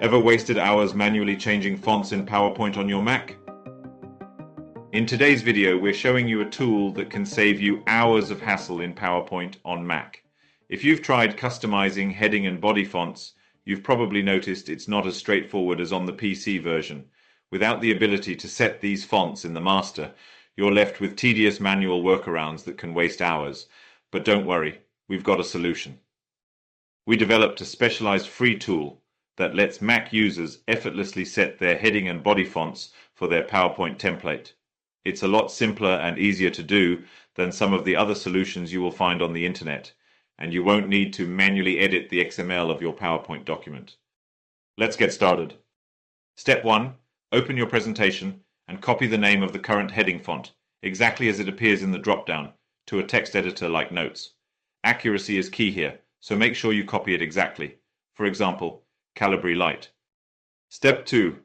Ever wasted hours manually changing fonts in PowerPoint on your Mac? In today's video, we're showing you a tool that can save you hours of hassle in PowerPoint on Mac. If you've tried customizing heading and body fonts, you've probably noticed it's not as straightforward as on the PC version. Without the ability to set these fonts in the master, you're left with tedious manual workarounds that can waste hours. But don't worry, we've got a solution. We developed a specialized free tool that lets Mac users effortlessly set their heading and body fonts for their PowerPoint template. It's a lot simpler and easier to do than some of the other solutions you will find on the internet, and you won't need to manually edit the XML of your PowerPoint document. Let's get started. Step 1. Open your presentation and copy the name of the current heading font, exactly as it appears in the drop-down, to a text editor like Notes. Accuracy is key here, so make sure you copy it exactly. For example, Calibri Light. Step 2.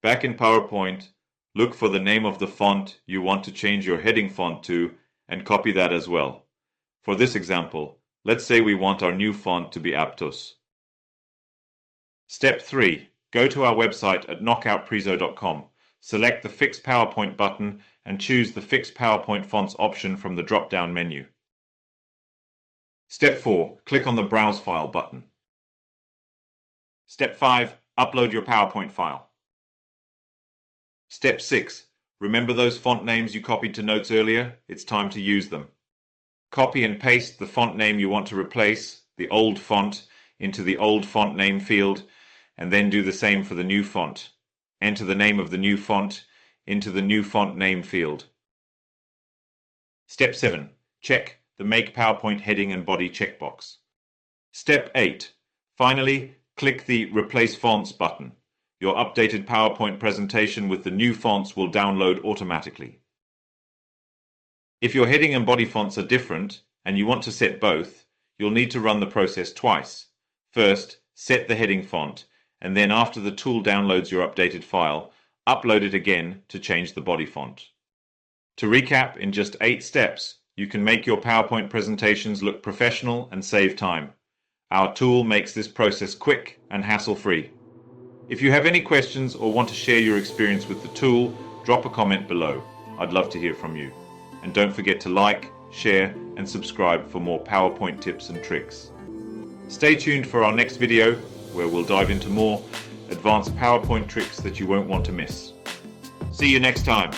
Back in PowerPoint, look for the name of the font you want to change your heading font to and copy that as well. For this example, let's say we want our new font to be Aptos. Step 3. Go to our website at knockoutprezo.com, select the Fix PowerPoint button and choose the Fix PowerPoint Fonts option from the drop-down menu. Step 4. Click on the Browse File button. Step 5. Upload your PowerPoint file. Step 6. Remember those font names you copied to Notes earlier? It's time to use them. Copy and paste the font name you want to replace, the old font, into the old font name field, and then do the same for the new font. Enter the name of the new font into the new font name field. Step 7. Check the Make PowerPoint Heading and Body checkbox. Step 8. Finally, click the Replace Fonts button. Your updated PowerPoint presentation with the new fonts will download automatically. If your heading and body fonts are different and you want to set both, you'll need to run the process twice. First, set the heading font, and then after the tool downloads your updated file, upload it again to change the body font. To recap, in just 8 steps, you can make your PowerPoint presentations look professional and save time. Our tool makes this process quick and hassle-free. If you have any questions or want to share your experience with the tool, drop a comment below. I'd love to hear from you. And don't forget to like, share, and subscribe for more PowerPoint tips and tricks. Stay tuned for our next video, where we'll dive into more advanced PowerPoint tricks that you won't want to miss. See you next time.